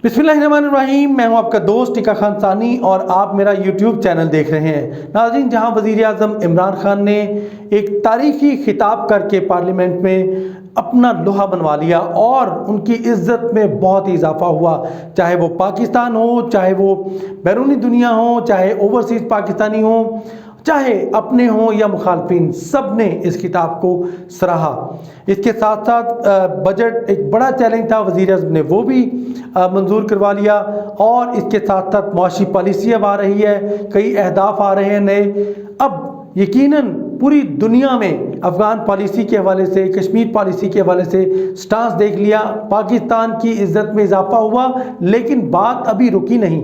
बिस्मिल्लाहिर्रहमानिर्रहीम। मैं हूं आपका दोस्त टिका खान सानी और आप मेरा यूट्यूब चैनल देख रहे हैं। नाज़रीन, जहां वज़ीर आज़म इमरान खान ने एक तारीखी खिताब करके पार्लियामेंट में अपना लोहा बनवा लिया और उनकी इज़्ज़त में बहुत ही इजाफा हुआ, चाहे वो पाकिस्तान हो, चाहे वो बैरूनी दुनिया हो, चाहे ओवरसीज़ पाकिस्तानी हो, चाहे अपने हों या मुखालफिन, सब ने इस किताब को सराहा। इसके साथ साथ बजट एक बड़ा चैलेंज था, वज़ीर आज़म ने वो भी मंजूर करवा लिया। और इसके साथ साथ मुआशी पॉलिसी अब आ रही है, कई अहदाफ आ रहे हैं नए। अब यकीनन पूरी दुनिया में अफ़गान पॉलिसी के हवाले से, कश्मीर पॉलिसी के हवाले से स्टांस देख लिया, पाकिस्तान की इज़्ज़त में इजाफा हुआ, लेकिन बात अभी रुकी नहीं।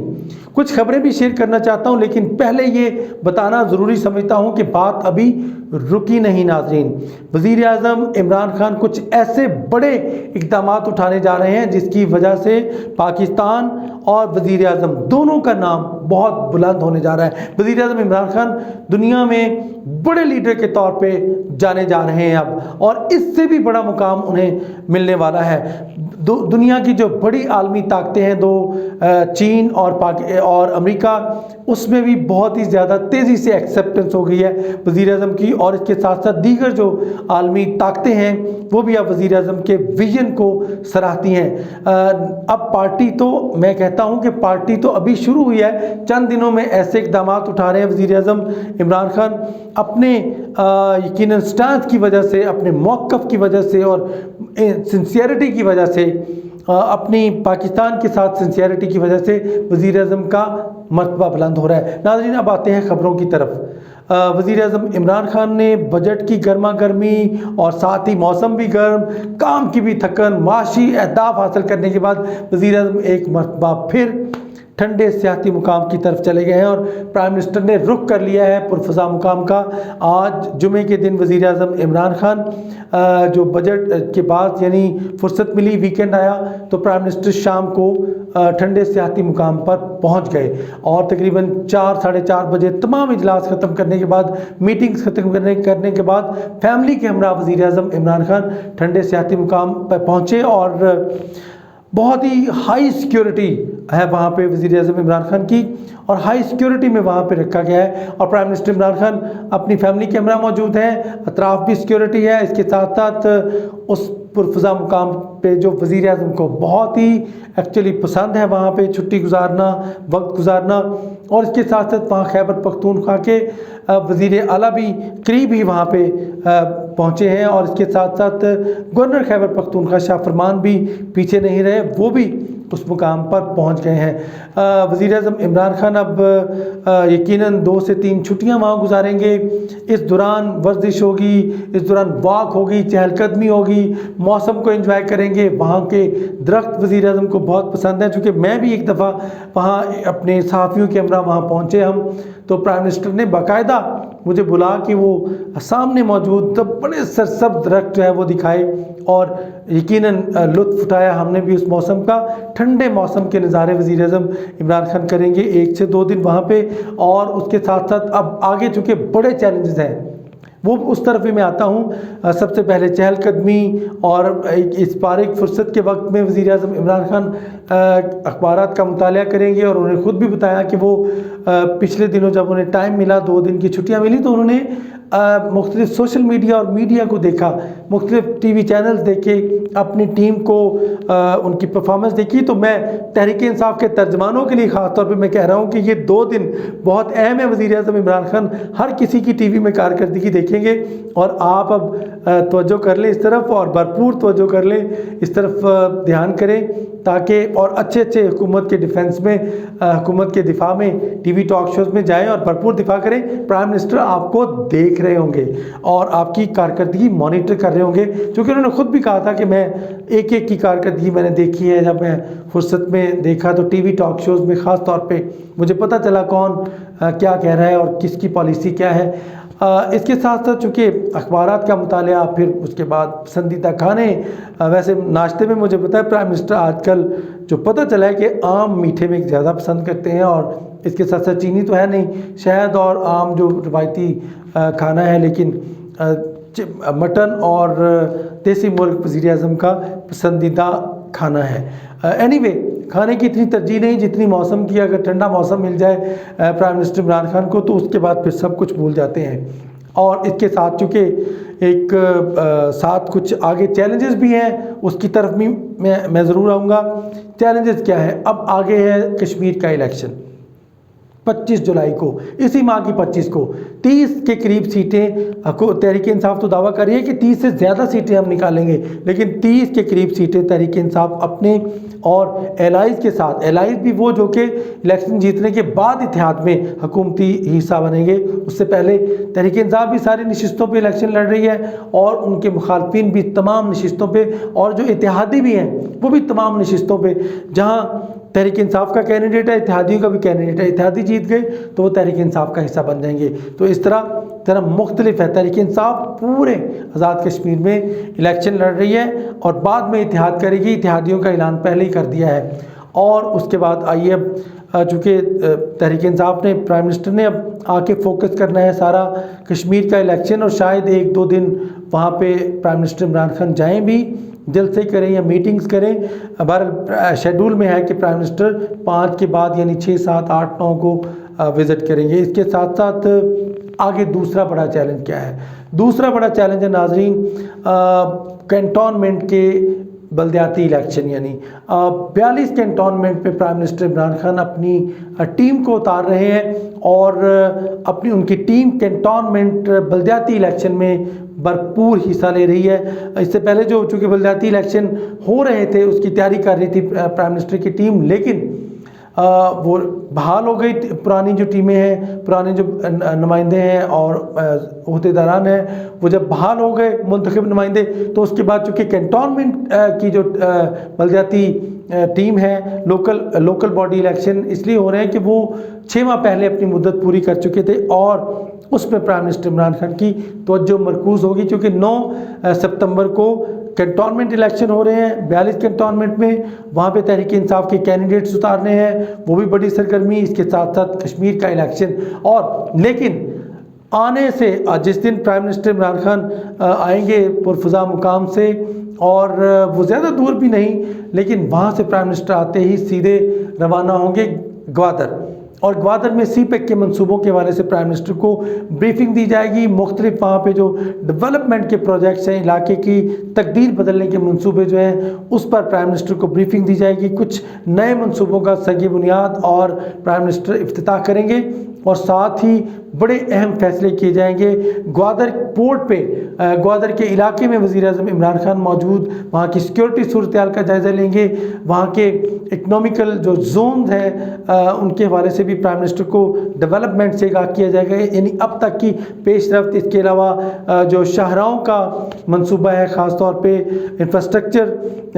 कुछ खबरें भी शेयर करना चाहता हूं, लेकिन पहले ये बताना ज़रूरी समझता हूं कि बात अभी रुकी नहीं। नाज़रीन, वज़ीर आज़म इमरान खान कुछ ऐसे बड़े इक़दामात उठाने जा रहे हैं जिसकी वजह से पाकिस्तान और वज़ीर आज़म दोनों का नाम बहुत बुलंद होने जा रहा है। वज़ीर आज़म इमरान खान दुनिया में बड़े लीडर के तौर पे जाने जा रहे हैं अब, और इससे भी बड़ा मुकाम उन्हें मिलने वाला है। दुनिया की जो बड़ी आलमी ताकतें हैं दो, चीन और अमेरिका, उसमें भी बहुत ही ज़्यादा तेज़ी से एक्सेप्टेंस हो गई है वज़ीर आज़म की। और इसके साथ साथ दीगर जो आलमी ताकतें हैं वो भी अब वज़ीर आज़म के विजन को सराहती हैं। अब पार्टी तो, मैं कहता हूं कि पार्टी तो अभी शुरू हुई है। चंद दिनों में ऐसे इक़दाम उठा रहे हैं वज़ीर आज़म इमरान खान अपने यकीनन स्टांस की वजह से, अपने मौक़िफ़ की वजह से और सिंसियरिटी की वजह से, अपनी पाकिस्तान के साथ सिंसियरिटी की वजह से वज़ीर आज़म का मर्तबा बुलंद हो रहा है। नाज़रीन, अब आते हैं ख़बरों की तरफ। वज़ीर आज़म इमरान खान ने बजट की गर्मा गर्मी और साथ ही मौसम भी गर्म, काम की भी थकन, माशी अहदाफ हासिल करने के बाद वज़ीर आज़म एक मर्तबा फिर ठंडे सियासी मुकाम की तरफ चले गए हैं और प्राइम मिनिस्टर ने रुख कर लिया है पुरफ़ज़ा मुकाम का। आज जुमे के दिन वज़ीर आज़म इमरान खान जो बजट के बाद यानी फुर्सत मिली, वीकेंड आया, तो प्राइम मिनिस्टर शाम को ठंडे सियासी मुकाम पर पहुंच गए और तकरीबन 4 साढ़े 4 बजे तमाम इजलास ख़त्म करने के बाद, मीटिंग्स ख़त्म करने के बाद फैमिली के हमरा वज़ीर आज़म इमरान खान ठंडे सियासी मुकाम पर पहुँचे। और बहुत ही हाई सिक्योरिटी है वहाँ पे वज़ीर आज़म इमरान खान की, और हाई सिक्योरिटी में वहाँ पे रखा गया है। और प्राइम मिनिस्टर इमरान खान अपनी फैमिली के हमरा मौजूद हैं, अतराफ़ भी सिक्योरिटी है। इसके साथ साथ उस पुरफ़ज़ा मुकाम पे जो वज़ीर आज़म को बहुत ही एक्चुअली पसंद है, वहाँ पे छुट्टी गुजारना, वक्त गुजारना। और इसके साथ साथ वहाँ खैबर पख्तूनख्वा के वज़ीर आला भी करीब ही वहाँ पे पहुँचे हैं। और इसके साथ साथ गवर्नर खैबर पख्तूनख्वा शाह फरमान भी पीछे नहीं रहे, वो भी उस मुकाम पर पहुंच गए हैं। वज़ीर आज़म इमरान खान अब यकीनन 2 से 3 छुट्टियां वहाँ गुजारेंगे। इस दौरान वर्जिश होगी, इस दौरान वॉक होगी, चहलकदमी होगी, मौसम को एंजॉय करेंगे। वहाँ के दरख्त वज़ीर आज़म को बहुत पसंद है, चूँकि मैं भी एक दफ़ा वहाँ अपने सहाफ़ियों के हमरा वहाँ पहुँचे हम, तो प्राइम मिनिस्टर ने बाकायदा मुझे बुला कि वो सामने मौजूद बड़े सरसब्ज़ दरख्त जो है वो दिखाए, और यकीनन लुत्फ़ उठाया हमने भी उस मौसम का। ठंडे मौसम के नज़ारे वज़ीर आज़म इमरान खान करेंगे 1 से 2 दिन वहाँ पे। और उसके साथ साथ अब आगे चूँकि बड़े चैलेंजेस हैं, वो उस तरफ भी मैं आता हूँ। सबसे पहले चहलकदमी, और इस बारीक फुर्सत के वक्त में वज़ीर आज़म इमरान खान अखबारात का मुताला करेंगे। और उन्होंने ख़ुद भी बताया कि वो पिछले दिनों जब उन्हें टाइम मिला, 2 दिन की छुट्टियाँ मिली, तो उन्होंने मुख्तलिफ सोशल मीडिया और मीडिया को देखा, मुख्तलिफ टीवी चैनल्स देखे, अपनी टीम को उनकी परफॉर्मेंस देखी। तो मैं तहरीक इंसाफ के तर्जमानों के लिए ख़ास तौर पे मैं कह रहा हूँ कि ये 2 दिन बहुत अहम है। वज़ीर आज़म इमरान खान हर किसी की टीवी में कारकर्दगी देखेंगे, और आप अब तवज्जो कर लें इस तरफ, और भरपूर तवज्जो कर लें इस तरफ, ध्यान करें, ताकि और अच्छे अच्छे हुकूमत के डिफेंस में, हुकूमत के दिफा में टीवी टॉक शोज़ में जाएं और भरपूर दिफा करें। प्राइम मिनिस्टर आपको देख रहे होंगे और आपकी कारकर्दगी मॉनिटर कर रहे होंगे, क्योंकि उन्होंने खुद भी कहा था कि मैं एक एक की कारकर्दगी मैंने देखी है। जब मैं फुर्सत में देखा तो टीवी टॉक शोज़ में ख़ास तौर पे मुझे पता चला कौन क्या कह रहा है और किसकी पॉलिसी क्या है। इसके साथ साथ चूँकि अखबारात का मुताला, फिर उसके बाद पसंदीदा खाने, वैसे नाश्ते में मुझे पता है प्राइम मिनिस्टर आजकल जो पता चला है कि आम मीठे में ज़्यादा पसंद करते हैं, और इसके साथ साथ चीनी तो है नहीं, शहद और आम जो रवायती खाना है, लेकिन मटन और देसी मुर्ग वज़ीर आज़म का पसंदीदा کھانا ہے. اینی وے کھانے کی اتنی ترجیح نہیں جتنی موسم کی. اگر ٹھنڈا موسم مل جائے پرائم منسٹر عمران خان کو تو اس کے بعد پھر سب کچھ بھول جاتے ہیں. اور اس کے ساتھ چونکہ ایک ساتھ کچھ آگے چیلنجز بھی ہیں, اس کی طرف بھی میں ضرور آؤں گا. چیلنجز کیا ہے؟ اب آگے ہے کشمیر کا الیکشن 25 جولائی کو, اسی ماہ کی 25 کو 30 کے قریب سیٹیں. تحریک انصاف تو دعویٰ کر رہی ہے کہ 30 سے زیادہ سیٹیں ہم نکالیں گے, لیکن 30 کے قریب سیٹیں تحریک انصاف اپنے اور الائز کے ساتھ, الائز بھی وہ جو کہ الیکشن جیتنے کے بعد اتحاد میں حکومتی حصہ بنیں گے. اس سے پہلے تحریک انصاف بھی ساری نشستوں پہ الیکشن لڑ رہی ہے اور ان کے مخالفین بھی تمام نشستوں پہ, اور جو اتحادی بھی ہیں وہ بھی تمام نشستوں پہ. جہاں تحریک انصاف کا کینڈیڈیٹ ہے, اتحادیوں کا بھی کینڈیڈیٹ ہے, اتحادی جیت گئے تو وہ تحریک انصاف کا حصہ بن جائیں گے. تو اس طرح مختلف ہے. تحریک انصاف پورے آزاد کشمیر میں الیکشن لڑ رہی ہے اور بعد میں اتحاد کرے گی. اتحادیوں کا اعلان پہلے ہی کر دیا ہے. اور اس کے بعد آئیے اب چونکہ تحریک انصاف نے, پرائم منسٹر نے اب آ کے فوکس کرنا ہے سارا کشمیر کا الیکشن, اور شاید 1-2 دن وہاں پہ پرائم منسٹر عمران خان جائیں بھی, جلسے کریں یا میٹنگز کریں. بہرحال شیڈول میں ہے کہ پرائم منسٹر 5 کے بعد یعنی 6, 7, 8, 9 کو وزٹ کریں گے. اس کے ساتھ ساتھ آگے دوسرا بڑا چیلنج کیا ہے؟ دوسرا بڑا چیلنج ہے ناظرین کینٹونمنٹ کے بلدیاتی الیکشن. یعنی 42 کینٹونمنٹ پہ پرائم منسٹر عمران خان اپنی ٹیم کو اتار رہے ہیں اور ان کی ٹیم کینٹونمنٹ بلدیاتی الیکشن میں بھرپور حصہ لے رہی ہے. اس سے پہلے جو چونکہ بلدیاتی الیکشن ہو رہے تھے اس کی تیاری کر رہی تھی پرائم منسٹر کی ٹیم, لیکن وہ بحال ہو گئی. پرانی جو ٹیمیں ہیں, پرانے جو نمائندے ہیں اور عہدیداران ہیں, وہ جب بحال ہو گئے منتخب نمائندے, تو اس کے بعد چونکہ کینٹونمنٹ کی جو بلدیاتی ٹیم ہے, لوکل باڈی الیکشن اس لیے ہو رہے ہیں کہ وہ 6 ماہ پہلے اپنی مدت پوری کر چکے تھے, اور اس میں پرائم منسٹر عمران خان کی توجہ مرکوز ہوگی کیونکہ 9 ستمبر کو کینٹونمنٹ الیکشن ہو رہے ہیں 42 کینٹونمنٹ میں. وہاں پہ تحریک انصاف کے کینڈیڈیٹس اتارنے ہیں, وہ بھی بڑی سرگرمی. اس کے ساتھ ساتھ کشمیر کا الیکشن. اور لیکن آنے سے جس دن پرائم منسٹر عمران خان آئیں گے پرفضا مقام سے, اور وہ زیادہ دور بھی نہیں, لیکن وہاں سے پرائم منسٹر آتے ہی سیدھے روانہ ہوں گے گوادر, اور گوادر میں سی پیک کے منصوبوں کے حوالے سے پرائم منسٹر کو بریفنگ دی جائے گی. مختلف وہاں پہ جو ڈیولپمنٹ کے پروجیکٹس ہیں, علاقے کی تقدیر بدلنے کے منصوبے جو ہیں, اس پر پرائم منسٹر کو بریفنگ دی جائے گی. کچھ نئے منصوبوں کا سنگ بنیاد اور پرائم منسٹر افتتاح کریں گے, اور ساتھ ہی بڑے اہم فیصلے کیے جائیں گے. گوادر پورٹ پہ, گوادر کے علاقے میں وزیر اعظم عمران خان موجود, وہاں کی سیکورٹی صورتحال کا جائزہ لیں گے. وہاں کے اکنامیکل جو زونز ہیں ان کے حوالے سے بھی پرائم منسٹر کو ڈیولپمنٹ سے آگاہ کیا جائے گا, یعنی اب تک کی پیش رفت. اس کے علاوہ جو شاہراہوں کا منصوبہ ہے, خاص طور پہ انفراسٹرکچر,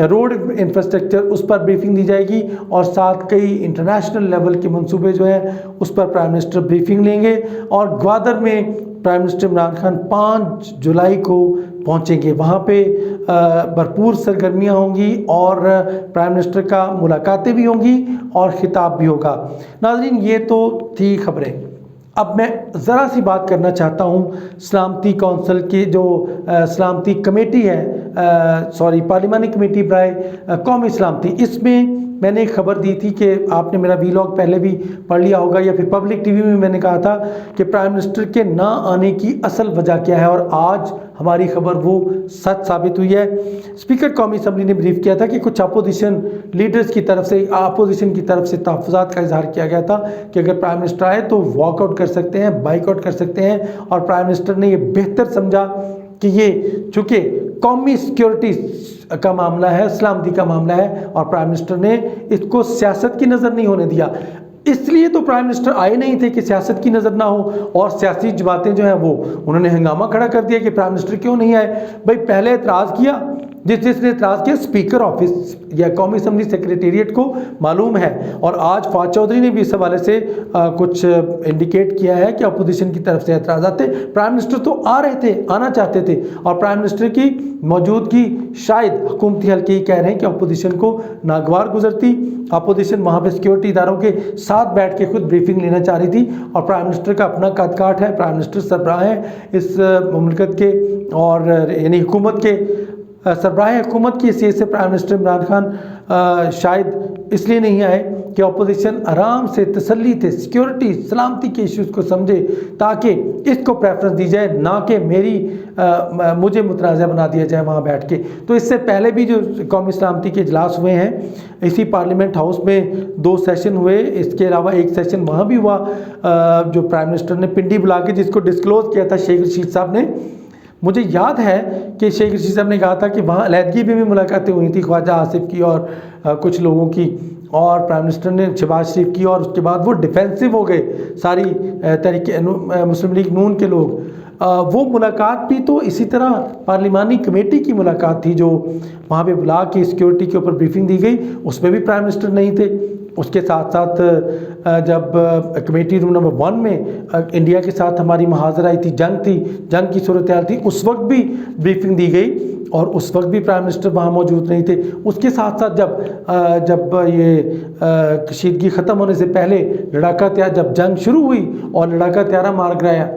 روڈ انفراسٹرکچر, اس پر بریفنگ دی جائے گی. اور ساتھ کئی انٹرنیشنل لیول کے منصوبے جو ہیں اس پر پرائم منسٹر بریفنگ لیں گے. اور گوادر میں پرائم منسٹر عمران خان 5 جولائی کو پہنچیں گے. وہاں پہ بھرپور سرگرمیاں ہوں گی اور پرائم منسٹر کا ملاقاتیں بھی ہوں گی اور خطاب بھی ہوگا. ناظرین یہ تو تھی خبریں. اب میں ذرا سی بات کرنا چاہتا ہوں سلامتی کونسل کی جو سلامتی کمیٹی ہے, پارلیمانی کمیٹی برائے قومی سلامتی. اس میں نے ایک خبر دی تھی کہ آپ نے میرا ویلاگ پہلے بھی پڑھ لیا ہوگا, یا پھر پبلک ٹی وی میں نے کہا تھا کہ پرائم منسٹر کے نہ آنے کی اصل وجہ کیا ہے, اور آج ہماری خبر وہ سچ ثابت ہوئی ہے. اسپیکر قومی اسمبلی نے بریف کیا تھا کہ کچھ اپوزیشن لیڈرز کی طرف سے, اپوزیشن کی طرف سے تحفظات کا اظہار کیا گیا تھا کہ اگر پرائم منسٹر آئے تو واک آؤٹ کر سکتے ہیں, بائیک آؤٹ کر سکتے ہیں. اور پرائم منسٹر نے یہ بہتر سمجھا کہ یہ چونکہ قومی سیکیورٹی کا معاملہ ہے, سلامتی کا معاملہ ہے, اور پرائم منسٹر نے اس کو سیاست کی نظر نہیں ہونے دیا. اس لیے تو پرائم منسٹر آئے نہیں تھے کہ سیاست کی نظر نہ ہو, اور سیاسی جماعتیں جو ہیں وہ انہوں نے ہنگامہ کھڑا کر دیا کہ پرائم منسٹر کیوں نہیں آئے. بھائی پہلے اعتراض کیا, جس نے اعتراض کیا اسپیکر آفس یا قومی اسمبلی سیکریٹریٹ کو معلوم ہے, اور آج فواد چودھری نے بھی اس حوالے سے کچھ انڈیکیٹ کیا ہے کہ اپوزیشن کی طرف سے اعتراضات تھے. پرائم منسٹر تو آ رہے تھے, آنا چاہتے تھے, اور پرائم منسٹر کی موجودگی شاید حکومتی حلقے ہی کہہ رہے ہیں کہ اپوزیشن کو ناگوار گزرتی. اپوزیشن وہاں پہ سیکیورٹی اداروں کے ساتھ بیٹھ کے خود بریفنگ لینا چاہ رہی تھی, اور پرائم منسٹر کا اپنا قد کاٹ ہے, پرائم منسٹر سربراہ ہیں اس مملکت کے, اور یعنی حکومت کے सरबराह हुकूमत की हैसियत से प्राइम मिनिस्टर इमरान खान शायद इसलिए नहीं आए कि अपोजिशन आराम से तसल्ली से सिक्योरिटी सलामती के इश्यूज़ को समझे, ताकि इसको प्रेफरेंस दी जाए, ना कि मुझे मुतनाज़ा बना दिया जाए वहाँ बैठ के। तो इससे पहले भी जो कौमी सलामती के इजलास हुए हैं, इसी पार्लियामेंट हाउस में 2 सेशन हुए, इसके अलावा एक सेशन वहाँ भी हुआ जो प्राइम मिनिस्टर ने पिंडी बुला के जिसको डिस्क्लोज़ किया था शेख रशीद साहब ने। मुझे याद है कि शेख रशीद साहब ने कहा था कि वहाँ अलहदगी में भी मुलाकातें हुई थी ख्वाजा आसिफ की और कुछ लोगों की, और प्राइम मिनिस्टर ने शहबाज शरीफ की, और उसके बाद वो डिफेंसिव हो गए सारी तहरीक मुस्लिम लीग नून के लोग। वो मुलाकात भी तो इसी तरह पार्लिमानी कमेटी की मुलाकात थी जो वहाँ पे बुला के सिक्योरिटी के ऊपर ब्रीफिंग दी गई, उसमें भी प्राइम मिनिस्टर नहीं थे। उसके साथ साथ जब कमेटी रूम नंबर 1 में इंडिया के साथ हमारी मुहाज़रा आई थी, जंग की सूरत हाल थी, उस वक्त भी ब्रीफिंग दी गई और उस वक्त भी प्राइम मिनिस्टर वहाँ मौजूद नहीं थे। उसके साथ साथ जब ये कशीदगी ख़त्म होने से पहले लड़ाका त्यार, जब जंग शुरू हुई और लड़ाका त्यारा मार गिराया,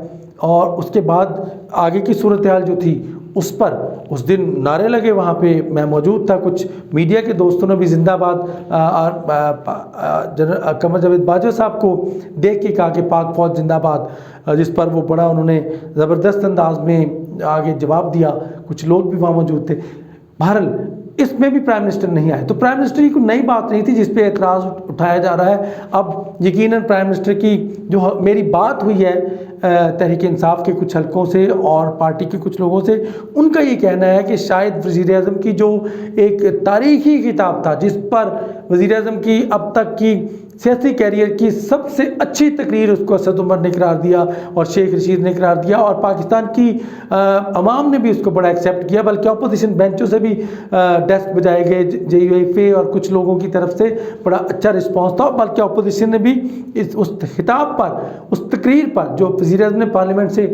और उसके बाद आगे की सूरत हाल जो थी उस पर उस दिन नारे लगे, वहाँ पे मैं मौजूद था। कुछ मीडिया के दोस्तों ने भी जिंदाबाद जनरल कमर जावेद बाजवा साहब को देख के कहा कि पाक फौज जिंदाबाद, जिस पर वो बड़ा उन्होंने ज़बरदस्त अंदाज में आगे जवाब दिया। कुछ लोग भी वहाँ मौजूद थे। बहरहाल इसमें भी प्राइम मिनिस्टर नहीं आए, तो प्राइम मिनिस्टर की कोई नई बात नहीं थी जिस पे एतराज़ उठाया जा रहा है। अब यकीनन प्राइम मिनिस्टर की जो मेरी बात हुई है तहरीक इंसाफ के कुछ हलकों से और पार्टी के कुछ लोगों से, उनका ये कहना है कि शायद वज़ीर-ए-आज़म की जो एक तारीख़ी किताब था, जिस पर वज़ीर-ए-आज़म की अब तक की सियासी कैरियर की सबसे अच्छी तकरीर उसको असद उमर ने करार दिया और शेख रशीद ने करार दिया, और पाकिस्तान की अवाम ने भी उसको बड़ा एक्सेप्ट किया, बल्कि अपोजिशन बेंचों से भी डेस्क बजाए गए, JUIF और कुछ लोगों की तरफ से बड़ा अच्छा रिस्पांस था। बल्कि अपोजिशन ने भी उस खिताब पर, उस तकरीर पर जो वज़ीर-ए-आज़म ने पार्लियामेंट से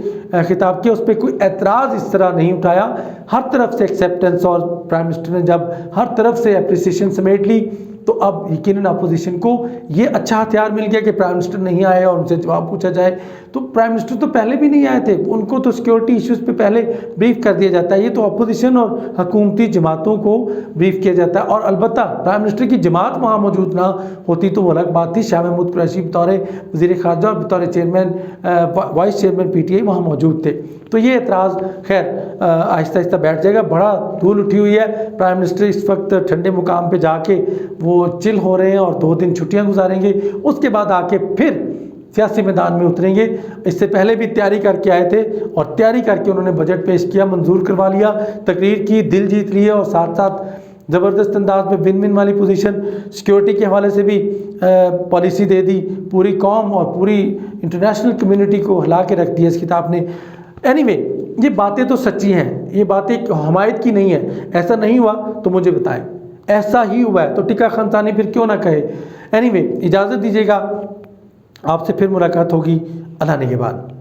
खिताब किया, उस पर कोई एतराज़ इस तरह नहीं उठाया। हर तरफ से एक्सेप्टेंस, और प्राइम मिनिस्टर ने जब हर तरफ से अप्रिसिएशन समेट ली, तो अब यकीनन अपोजिशन को ये अच्छा हथियार मिल गया कि प्राइम मिनिस्टर नहीं आए और उनसे जवाब पूछा जाए। तो प्राइम मिनिस्टर तो पहले भी नहीं आए थे, उनको तो सिक्योरिटी इश्यूज़ पे पहले ब्रीफ कर दिया जाता है। ये तो अपोजिशन और हुकूमती जमातों को ब्रीफ किया जाता है, और अलबत्ता प्राइम मिनिस्टर की जमात वहाँ मौजूद ना होती तो वो अलग बात थी। शाह महमूद कुरैशी बतौर वज़ीर ख़ारजा और बतौर चेयरमैन वाइस चेयरमैन PTI वहाँ मौजूद थे। तो ये एतराज़ खैर आहिस्ता आहिस्ता बैठ जाएगा। बड़ा धूल उठी हुई है। प्राइम मिनिस्टर इस वक्त ठंडे मुकाम पे जाके वो चिल हो रहे हैं और 2 दिन छुट्टियां गुजारेंगे, उसके बाद आके फिर सियासी मैदान में उतरेंगे। इससे पहले भी तैयारी करके आए थे और तैयारी करके उन्होंने बजट पेश किया, मंजूर करवा लिया, तकरीर की, दिल जीत लिए, और साथ साथ ज़बरदस्त अंदाज में विन विन वाली पोजीशन सिक्योरिटी के हवाले से भी पॉलिसी दे दी। पूरी कौम और पूरी इंटरनेशनल कम्युनिटी को हिला के रख दिया इस किताब ने। एनीवे, ये बातें तो सच्ची हैं, ये बातें हमायत की नहीं है। ऐसा नहीं हुआ तो मुझे बताएं, ऐसा ही हुआ है तो टिक्का खानसानी फिर क्यों ना कहे। एनीवे, इजाज़त दीजिएगा, आपसे फिर मुलाकात होगी अल्लाह ने के बाद।